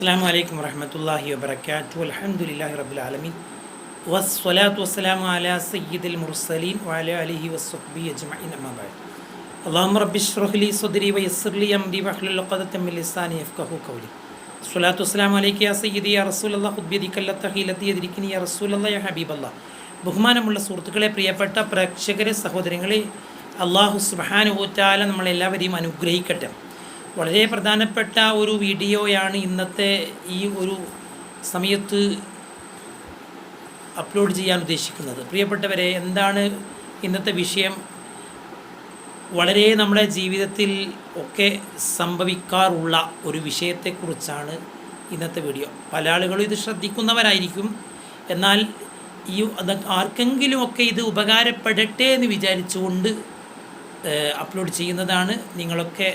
അസ്സലാമു അലൈക്കും വറഹ്മത്തുള്ളാഹി വബറകാതുഹു അൽഹംദുലില്ലാഹി റബ്ബിൽ ആലമീൻ വസ്സലാത്തു വസ്സലാമു അലാ സയ്യിദിൽ മുർസലീൻ വഅലാ ആലിഹി വസ്സഹ്ബിഹി അജ്മഈൻ അമ്മാ ബഅദ്. അല്ലാഹുമ്മ റബ്ബി ഇശ്റഹ് ലി സദ്രി വയസ്സിർ ലി അംരി വഹ്ലുൽ ഉഖ്ദതം മിൻ ലിസാനി യഫ്ഖഹു ഖൗലി. സ്വലാത്തു വസ്സലാമു അലൈക യാ സയ്യിദി യാ റസൂലല്ലാഹ് ഖുദ് ബിയദിക ലത്തഹീലത്തി യദ്രിക്നി യാ റസൂലല്ലാഹ് യാ ഹബീബല്ലാഹ്. ബഹുമാനമുള്ള സുഹൃത്തുക്കളെ, പ്രിയപ്പെട്ട പ്രേക്ഷകരെ, സഹോദരങ്ങളെ, അല്ലാഹു സുബ്ഹാനഹു വ തആല നമ്മളെല്ലാവരെയും അനുഗ്രഹിക്കട്ടെ. വളരെ പ്രധാനപ്പെട്ട ഒരു വീഡിയോയാണ് ഇന്നത്തെ ഈ ഒരു സമയത്ത് അപ്ലോഡ് ചെയ്യാൻ ഉദ്ദേശിക്കുന്നത്. പ്രിയപ്പെട്ടവരെ, എന്താണ് ഇന്നത്തെ വിഷയം? വളരെ നമ്മുടെ ജീവിതത്തിൽ ഒക്കെ സംഭവിക്കാറുള്ള ഒരു വിഷയത്തെക്കുറിച്ചാണ് ഇന്നത്തെ വീഡിയോ. പല ആളുകളും ഇത് ശ്രദ്ധിക്കുന്നവരായിരിക്കും, എന്നാൽ ആർക്കെങ്കിലുമൊക്കെ ഇത് ഉപകാരപ്പെടട്ടെ എന്ന് വിചാരിച്ചുകൊണ്ട് അപ്ലോഡ് ചെയ്യുന്നതാണ്.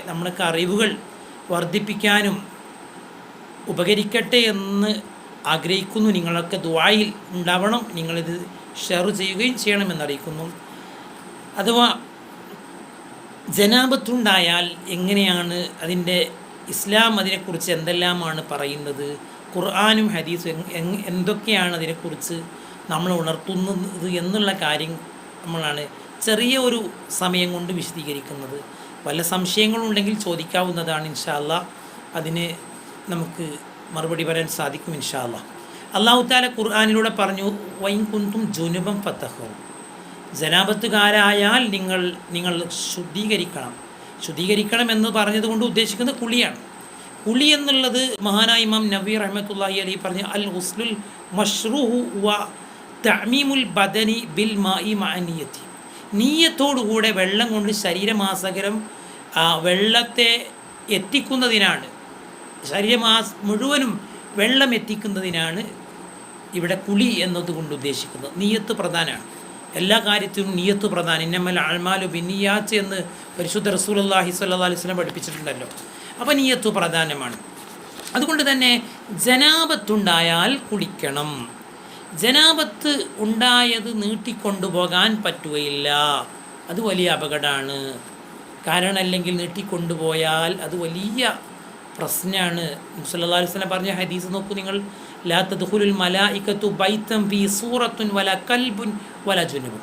നമ്മളൊക്കെ അറിവുകൾ വർദ്ധിപ്പിക്കാനും ഉപകരിക്കട്ടെ എന്ന് ആഗ്രഹിക്കുന്നു. നിങ്ങളൊക്കെ ദുആയിൽ ഉണ്ടാവണം. നിങ്ങളിത് ഷെയർ ചെയ്യുകയും ചെയ്യണമെന്നറിയിക്കുന്നു. അഥവാ ജനാബത്തുണ്ടായാൽ എങ്ങനെയാണ് ഇസ്ലാം അതിനെക്കുറിച്ച് എന്തെല്ലാമാണ് പറയുന്നത്, ഖുർആനും ഹദീസും എന്തൊക്കെയാണ് അതിനെക്കുറിച്ച് നമ്മൾ ഉണർത്തുന്നത് എന്നുള്ള കാര്യം നമ്മളാണ് ചെറിയ ഒരു സമയം കൊണ്ട് വിശദീകരിക്കുന്നത്. വല്ല സംശയങ്ങളുണ്ടെങ്കിൽ ചോദിക്കാവുന്നതാണ്. ഇൻഷാ അല്ലാഹ് അതിന് നമുക്ക് മറുപടി പറയാൻ സാധിക്കും ഇൻഷാ അല്ലാഹ്. അല്ലാഹു തആല ഖുർആനിലൂടെ പറഞ്ഞു, വൈൻ കുന്തും ജുനുബൻ ഫതഹു. ജനാബത്തുകാരായാൽ നിങ്ങൾ ശുദ്ധീകരിക്കണം എന്ന് പറഞ്ഞതുകൊണ്ട് ഉദ്ദേശിക്കുന്നത് കുളിയാണ്. കുളി എന്നുള്ളത് മഹാനായ ഇമാം നബവി റഹ്മത്തുള്ളാഹി അലൈഹി പറഞ്ഞ അൽ ഗുസ്ലുൽ മശ്റൂഹു വ തഅമീമുൽ ബദനി ബിൽ മാഇ മഅ നിയ്യത്തി. നീയത്തോടുകൂടെ വെള്ളം കൊണ്ട് ശരീരമാസകരം വെള്ളത്തെ എത്തിക്കുന്നതിനാണ്, മുഴുവനും വെള്ളം എത്തിക്കുന്നതിനാണ് ഇവിടെ കുളി എന്നതുകൊണ്ട് ഉദ്ദേശിക്കുന്നത്. നീയത്ത് പ്രധാനമാണ്. എല്ലാ കാര്യത്തിലും നീയത്ത് പ്രധാനം. ഇന്നമൽ അഅ്മാലു ബിന്നിയാത്ത് എന്ന് പരിശുദ്ധ റസൂലുള്ളാഹി സ്വല്ലല്ലാഹി അലൈഹി വസല്ലം പഠിപ്പിച്ചിട്ടുണ്ടല്ലോ. അപ്പോൾ നീയത്ത് പ്രധാനമാണ്. അതുകൊണ്ട് തന്നെ ജനാബത്തുണ്ടായാൽ കുളിക്കണം. ജനാബത്ത് ഉണ്ടായത് നീട്ടിക്കൊണ്ടുപോകാൻ പറ്റുകയില്ല. അത് വലിയ അപകടമാണ്. കാരണം അല്ലെങ്കിൽ നീട്ടിക്കൊണ്ടുപോയാൽ അത് വലിയ പ്രശ്നമാണ്. സല്ലല്ലാഹു അലൈഹി വസല്ലം പറഞ്ഞ ഹദീസ് നോക്കൂ നിങ്ങൾ. ലാ തദ്ഖുലുൽ മലായികത്തു ബൈതൻ ഫീ സൂറത്തുൻ വല കൽബുൻ വല ജുനുബുൻ.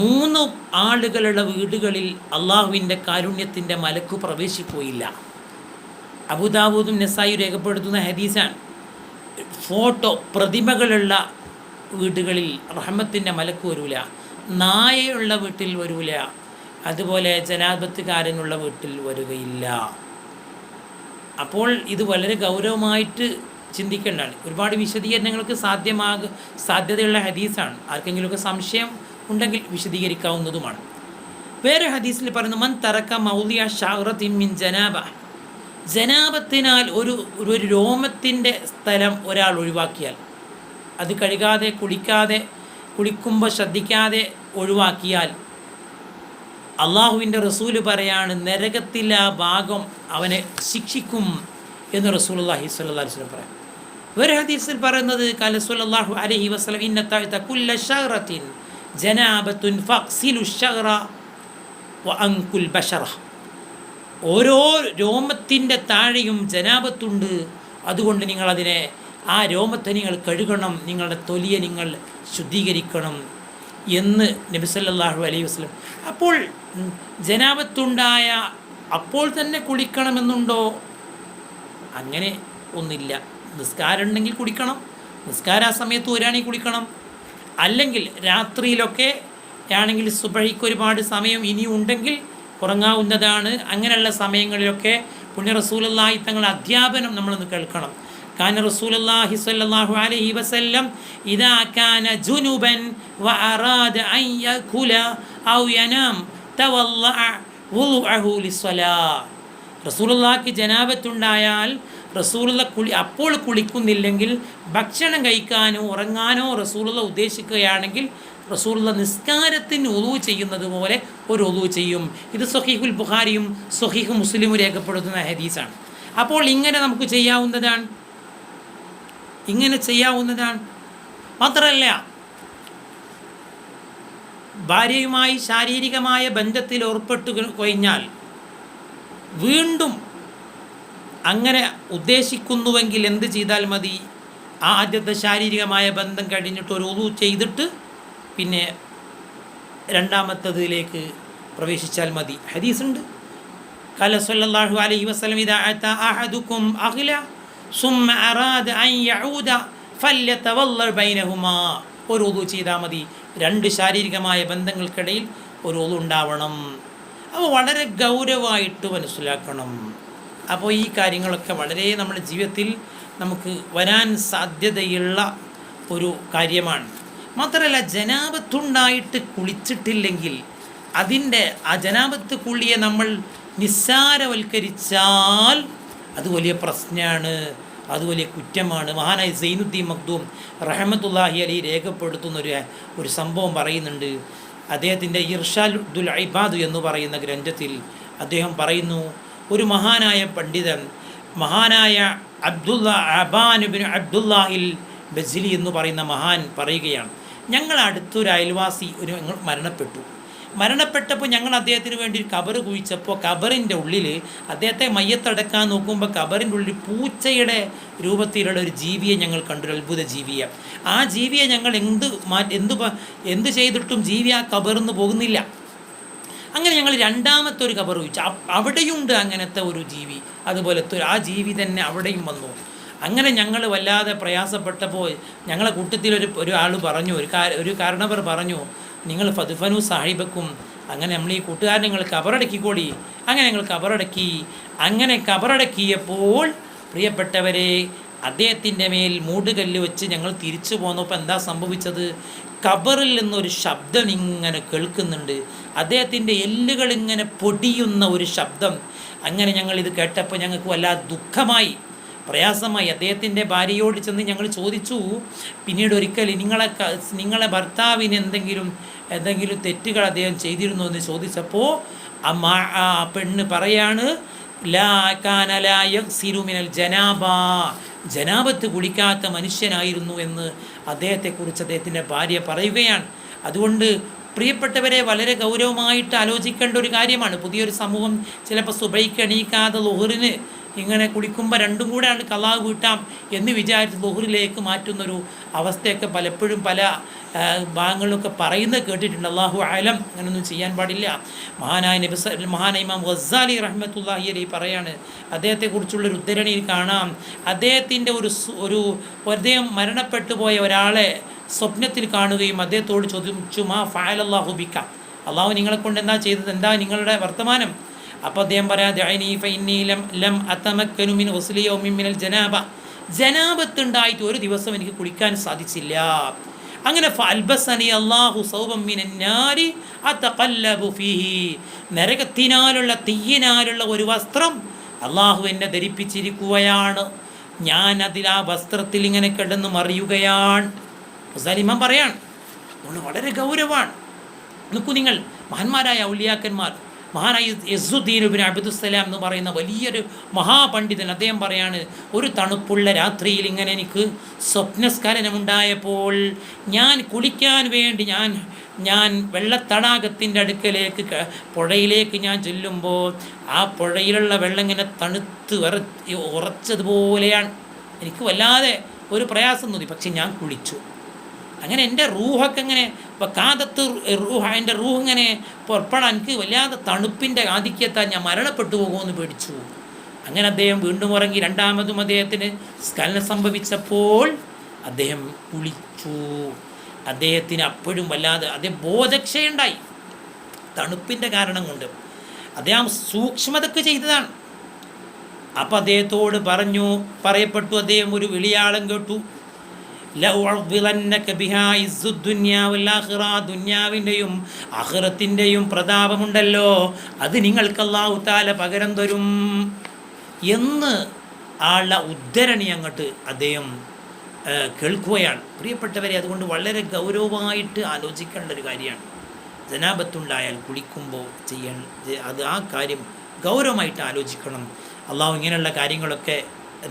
3 ആളുകളുടെ വീടുകളിൽ അള്ളാഹുവിൻ്റെ കാരുണ്യത്തിൻ്റെ മലക്ക് പ്രവേശിക്കുകയില്ല. അബൂദാവൂദും നസായി രേഖപ്പെടുത്തുന്ന ഹദീസാണ്. പ്രതിമകളുള്ള വീടുകളിൽ റഹ്മത്തിൻ്റെ മലക്ക് വരൂല. നായയുള്ള വീട്ടിൽ വരൂല. അതുപോലെ ജനാബത്തുകാരനുള്ള വീട്ടിൽ വരികയില്ല. അപ്പോൾ ഇത് വളരെ ഗൗരവമായിട്ട് ചിന്തിക്കേണ്ടതാണ്. ഒരുപാട് വിശദീകരണങ്ങൾക്ക് സാധ്യതയുള്ള ഹദീസാണ്. ആർക്കെങ്കിലുമൊക്കെ സംശയം ഉണ്ടെങ്കിൽ വിശദീകരിക്കാവുന്നതുമാണ്. വേറെ ഹദീസിൽ പറയുന്നു, മൻ തറക്ക മൗലിയ ഷഅറത്തിൻ മിൻ ജനാബ. ജനാബത്തിനാൽ ഒരു രോമത്തിൻ്റെ സ്ഥലം ഒരാൾ ഒഴിവാക്കിയാൽ, അത് കഴുകാതെ കുളിക്കുമ്പോൾ ശ്രദ്ധിക്കാതെ ഒഴിവാക്കിയാൽ, അള്ളാഹുവിൻ്റെ റസൂല് പറയാണ്, നരകത്തിൽ ആ ഭാഗം അവനെ ശിക്ഷിക്കും എന്ന് റസൂലുള്ളാഹി സ്വല്ലല്ലാഹി അലൈഹി വസല്ലം പറയാം. വേറെ ഹദീസിൽ പറയുന്നത്, ഖാല സ്വല്ലല്ലാഹു അലൈഹി വസല്ലം, ഇന്ന തഅത കുല്ല ശഅറത്തിൻ ജനാബത്തുൻ ഫഗ്സിലു ശഅറ വ അൻകുൽ ബശറ. ഓരോ രോമത്തിൻ്റെ താഴെയും ജനാബത്തുണ്ട്. അതുകൊണ്ട് ആ രോമത്തെ നിങ്ങൾ കഴുകണം, നിങ്ങളുടെ തൊലിയെ നിങ്ങൾ ശുദ്ധീകരിക്കണം എന്ന് നബി സല്ലല്ലാഹു അലൈഹി വസല്ലം. അപ്പോൾ ജനാബത്തുണ്ടായ അപ്പോൾ തന്നെ കുളിക്കണമെന്നുണ്ടോ? അങ്ങനെ ഒന്നില്ല. നിസ്കാരം ഉണ്ടെങ്കിൽ കുളിക്കണം. നിസ്കാര സമയത്ത് വരികയാണെങ്കിൽ കുളിക്കണം. അല്ലെങ്കിൽ രാത്രിയിലൊക്കെ ആണെങ്കിൽ സുബഹിക്ക് ഒരുപാട് സമയം ഇനിയും ഉണ്ടെങ്കിൽ ഉറങ്ങാവുന്നതാണ്. അങ്ങനെയുള്ള സമയങ്ങളിലൊക്കെ പുണ്യ റസൂലുള്ളാഹി തങ്ങളുടെ അധ്യാപനം നമ്മളൊന്ന് കേൾക്കണം. കാന റസൂലുള്ളാഹി സ്വല്ലല്ലാഹു അലൈഹി വസല്ലം ഇദാ കാന ജുനുബൻ വ അറാദ അൻ യകുല ഔ യനാം തവല്ലഅ വുളുഅഹു ലിസ്സലാ. റസൂലുള്ളാഹിക്ക് ജനാബത്തുണ്ടായാൽ റസൂലുള്ള അപ്പോൾ കുളിക്കുന്നില്ലെങ്കിൽ ഭക്ഷണം കഴിക്കാനോ ഉറങ്ങാനോ റസൂലുള്ള ഉദ്ദേശിക്കുകയാണെങ്കിൽ റസൂലുള്ള നിസ്കാരത്തിന് ഒളു ചെയ്യുന്നത് പോലെ ഒരു ഒളു ചെയ്യും. ഇത് സ്വഹീഹുൽ ബുഖാരിയും സ്വഹീഹ് മുസ്ലിമും രേഖപ്പെടുത്തുന്ന ഹദീസാണ്. അപ്പോൾ ഇങ്ങനെ നമുക്ക് ചെയ്യാവുന്നതാണ്. മാത്രമല്ല, ഭാര്യയുമായി ശാരീരികമായ ബന്ധത്തിൽ ഏർപ്പെട്ടു കഴിഞ്ഞാൽ വീണ്ടും അങ്ങനെ ഉദ്ദേശിക്കുന്നുവെങ്കിൽ എന്ത് ചെയ്താൽ മതി? ആദ്യത്തെ ശാരീരികമായ ബന്ധം കഴിഞ്ഞിട്ട് ഒരു ഉളു ചെയ്തിട്ട് പിന്നെ രണ്ടാമത്തതിലേക്ക് പ്രവേശിച്ചാൽ മതി. ഹദീസുണ്ട്. ഖാല സല്ലല്ലാഹു അലൈഹി വസല്ലം ഇദാ അതാ അഹദുകും അഖ്ല സുമ്മ അറാദ അൻ യഊദ ഫല്യതവല്ല ബൈനഹുമാ. ഒരു ഉളു ചെയ്താൽ മതി. രണ്ട് ശാരീരികമായ ബന്ധങ്ങൾക്കിടയിൽ ഒരു ഉളു ഉണ്ടാവണം. അപ്പോൾ വളരെ ഗൗരവമായിട്ട് മനസ്സിലാക്കണം. അപ്പോൾ ഈ കാര്യങ്ങളൊക്കെ വളരെ നമ്മുടെ ജീവിതത്തിൽ നമുക്ക് വരാൻ സാധ്യതയുള്ള ഒരു കാര്യമാണ്. മാത്രമല്ല, ജനാപത്തുണ്ടായിട്ട് കുളിച്ചിട്ടില്ലെങ്കിൽ ആ ജനാപത്ത് കുളിയെ നമ്മൾ നിസ്സാരവൽക്കരിച്ചാൽ അത് വലിയ പ്രശ്നമാണ്, അത് വലിയ കുറ്റമാണ്. മഹാനായ സൈനുദ്ദീൻ മഖ്ദൂം റഹ്മത്തുള്ളാഹി അലൈഹി രേഖപ്പെടുത്തുന്ന ഒരു സംഭവം പറയുന്നുണ്ട്. അദ്ദേഹത്തിൻ്റെ ഇർഷാദുൽ ഇബാദ് എന്ന് പറയുന്ന ഗ്രന്ഥത്തിൽ അദ്ദേഹം പറയുന്നു, ഒരു മഹാനായ പണ്ഡിതൻ, മഹാനായ അബാൻ ഇബ്നു അബ്ദുല്ലാഹിൽ ബജ്ലി എന്ന് പറയുന്ന മഹാൻ പറയുകയാണ്, ഞങ്ങൾ അടുത്തൊരു അയൽവാസി മരണപ്പെട്ടപ്പോൾ ഞങ്ങൾ അദ്ദേഹത്തിന് വേണ്ടി ഒരു കബറ് കുഴിച്ചപ്പോൾ കബറിൻ്റെ ഉള്ളിൽ അദ്ദേഹത്തെ മയ്യത്തടക്കാൻ നോക്കുമ്പോൾ കബറിൻ്റെ ഉള്ളിൽ പൂച്ചയുടെ രൂപത്തിലുള്ള ഒരു ജീവിയെ ഞങ്ങൾ കണ്ടു, ഒരു അത്ഭുത ജീവിയെ. ആ ജീവിയെ ഞങ്ങൾ എന്ത് ചെയ്തിട്ടും ജീവി ആ കബറിന്ന് പോകുന്നില്ല. അങ്ങനെ ഞങ്ങൾ രണ്ടാമത്തെ ഒരു കബർ കുഴിച്ചു. അവിടെയുണ്ട് അങ്ങനത്തെ ഒരു ജീവി, അതുപോലത്തെ ആ ജീവി തന്നെ അവിടെയും വന്നു. അങ്ങനെ ഞങ്ങൾ വല്ലാതെ പ്രയാസപ്പെട്ടപ്പോൾ ഞങ്ങളെ കൂട്ടത്തിൽ ഒരാൾ പറഞ്ഞു, ഒരു കാരണവർ പറഞ്ഞു, നിങ്ങൾ ഫദ്ഫനു സാഹിബക്കും, അങ്ങനെ നമ്മൾ ഈ കൂട്ടുകാരൻ നിങ്ങൾ കബറടക്കിക്കോടി. അങ്ങനെ ഞങ്ങൾ കബറടക്കി. അങ്ങനെ കബറടക്കിയപ്പോൾ പ്രിയപ്പെട്ടവരെ, അദ്ദേഹത്തിൻ്റെ മേൽ മൂടുകല്ല് വെച്ച് ഞങ്ങൾ തിരിച്ചു പോന്നപ്പോൾ എന്താ സംഭവിച്ചത്? കബറിൽ നിന്നൊരു ശബ്ദം ഇങ്ങനെ കേൾക്കുന്നുണ്ട്. അദ്ദേഹത്തിൻ്റെ എല്ലുകൾ ഇങ്ങനെ പൊടിയുന്ന ഒരു ശബ്ദം. അങ്ങനെ ഞങ്ങളിത് കേട്ടപ്പോൾ ഞങ്ങൾക്ക് വല്ലാതെ ദുഃഖമായി, പ്രയാസമായി. അദ്ദേഹത്തിൻ്റെ ഭാര്യയോട് ചെന്ന് ഞങ്ങൾ ചോദിച്ചു, പിന്നീട് ഒരിക്കൽ നിങ്ങളെ ഭർത്താവിന് എന്തെങ്കിലും തെറ്റുകൾ അദ്ദേഹം ചെയ്തിരുന്നു എന്ന് ചോദിച്ചപ്പോൾ ആ പെണ്ണ് പറയാണ്, ജനാബത്ത് കുളിക്കാത്ത മനുഷ്യനായിരുന്നു എന്ന് അദ്ദേഹത്തെക്കുറിച്ച് അദ്ദേഹത്തിൻ്റെ ഭാര്യ പറയുകയാണ്. അതുകൊണ്ട് പ്രിയപ്പെട്ടവരെ, വളരെ ഗൗരവമായിട്ട് ആലോചിക്കേണ്ട ഒരു കാര്യമാണ്. പുതിയൊരു സമൂഹം ചിലപ്പോൾ സുബൈക്ക് എണീക്കാതെ ളുഹറിന് ഇങ്ങനെ കുളിക്കുമ്പോൾ രണ്ടും കൂടെ ആണ് ഖളാ വീട്ടാം എന്ന് വിചാരിച്ച് ളുഹറിലേക്ക് മാറ്റുന്നൊരു അവസ്ഥയൊക്കെ പലപ്പോഴും പല ഭാഗങ്ങളിലൊക്കെ പറയുന്നത് കേട്ടിട്ടുണ്ട്. അല്ലാഹു അലം, അങ്ങനെയൊന്നും ചെയ്യാൻ പാടില്ല. മഹാനായ ഇമാം ഗസ്സാലി റഹ്മത്തുള്ളാഹി അലൈഹി പറയാണ്, അദ്ദേഹത്തെക്കുറിച്ചുള്ളൊരു ഉദ്ധരണിയിൽ കാണാം, അദ്ദേഹത്തിൻ്റെ അദ്ദേഹം മരണപ്പെട്ടു പോയ ഒരാളെ സ്വപ്നത്തിൽ കാണുകയും അദ്ദേഹത്തോട് ചോദിച്ചു, മാ ഫഅലല്ലാഹു ബിക, അള്ളാഹു നിങ്ങളെ കൊണ്ട് എന്താ ചെയ്തത്, എന്താ നിങ്ങളുടെ വർത്തമാനം? അപ്പോൾ അദ്ദേഹം പറയാം, ജനാബത്തുണ്ടായിട്ട് ഒരു ദിവസം എനിക്ക് കുളിക്കാൻ സാധിച്ചില്ല. അങ്ങനെ നരകത്തിനാലുള്ള തീയിനാലുള്ള ഒരു വസ്ത്രം അള്ളാഹു എന്നെ ധരിപ്പിച്ചിരിക്കുകയാണ്. ഞാൻ ആ വസ്ത്രത്തിൽ ഇങ്ങനെ കിടന്ന് മറിയുകയാണ്. മുസ്ലിം പറയാണ്, വളരെ ഗൗരവമാണ്. നോക്കൂ നിങ്ങൾ, മഹാന്മാരായ ഔലിയാക്കന്മാർ, മഹാനായ യസുദ്ദീൻ ഇബ്നു അബ്ദുസ്സലാം എന്ന് പറയുന്ന വലിയൊരു മഹാപണ്ഡിതൻ, അദ്ദേഹം പറയാണ്, ഒരു തണുപ്പുള്ള രാത്രിയിൽ ഇങ്ങനെ എനിക്ക് സ്വപ്നസ്ഖലനമുണ്ടായപ്പോൾ ഞാൻ കുളിക്കാൻ വേണ്ടി ഞാൻ വെള്ളത്തടാകത്തിൻ്റെ അടുക്കലേക്ക് പുഴയിലേക്ക് ഞാൻ ചെല്ലുമ്പോൾ ആ പുഴയിലുള്ള വെള്ളം ഇങ്ങനെ തണുത്ത് ഉറച്ചതുപോലെയാണ്. എനിക്ക് വല്ലാതെ ഒരു പ്രയാസം തോന്നി, പക്ഷെ ഞാൻ കുളിച്ചു. അങ്ങനെ എൻ്റെ റൂഹൊക്കെ ഇങ്ങനെ കാതത്ത് എൻ്റെ റൂഹ് ഇങ്ങനെ പുറപ്പെടാൻ എനിക്ക് വല്ലാതെ തണുപ്പിൻ്റെ ആധിക്യത്താൽ ഞാൻ മരണപ്പെട്ടു പോകുമെന്ന് പേടിച്ചു. അങ്ങനെ അദ്ദേഹം വീണ്ടും ഉറങ്ങി. രണ്ടാമതും അദ്ദേഹത്തിന് സ്ഖലനം സംഭവിച്ചപ്പോൾ അദ്ദേഹം കുളിച്ചു. അദ്ദേഹത്തിന് അപ്പോഴും വല്ലാതെ ബോധക്ഷയുണ്ടായി, തണുപ്പിൻ്റെ കാരണം കൊണ്ട്. അദ്ദേഹം സൂക്ഷ്മതക്ക് ചെയ്തതാണ്. അപ്പം അദ്ദേഹത്തോട് പറയപ്പെട്ടു, അദ്ദേഹം ഒരു വിളിയാളം കേട്ടു, ദുന്യാവിൻ്റെയും ആഖിറത്തിൻ്റെയും പ്രതാപമുണ്ടല്ലോ, അത് നിങ്ങൾക്ക് അല്ലാഹു തആല പകരം തരും എന്ന് ആളുടെ ഉദ്ധരണി അങ്ങോട്ട് അദ്ദേഹം കേൾക്കുകയാണ്. പ്രിയപ്പെട്ടവരെ, അതുകൊണ്ട് വളരെ ഗൗരവമായിട്ട് ആലോചിക്കേണ്ട ഒരു കാര്യമാണ്. ജനാബത്തുണ്ടായാൽ കുളിക്കുമ്പോൾ ആ കാര്യം ഗൗരവമായിട്ട് ആലോചിക്കണം. അള്ളാഹു ഇങ്ങനെയുള്ള കാര്യങ്ങളൊക്കെ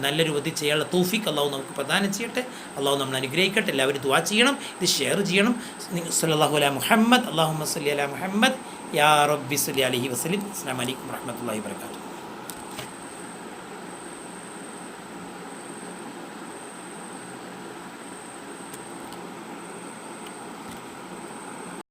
നല്ല രൂപത്തിൽ ചെയ്യാനുള്ള തൗഫീഖ് അള്ളാഹു നമുക്ക് പ്രദാനം ചെയ്യട്ടെ. അള്ളാഹു നമ്മൾ അനുഗ്രഹിക്കട്ടെ. എല്ലാവരും ദുആ ചെയ്യണം, ഇത് ഷെയർ ചെയ്യണം. സല്ലല്ലാഹു അലാ മുഹമ്മദ്, അല്ലാഹുമ്മ സല്ലി അലാ മുഹമ്മദ്, യാ റബ്ബി സല്ലി അലൈഹി വസല്ലം. അസ്സലാമു അലൈക്കും വറഹ്മത്തുള്ളാഹി വബറകാതുഹു.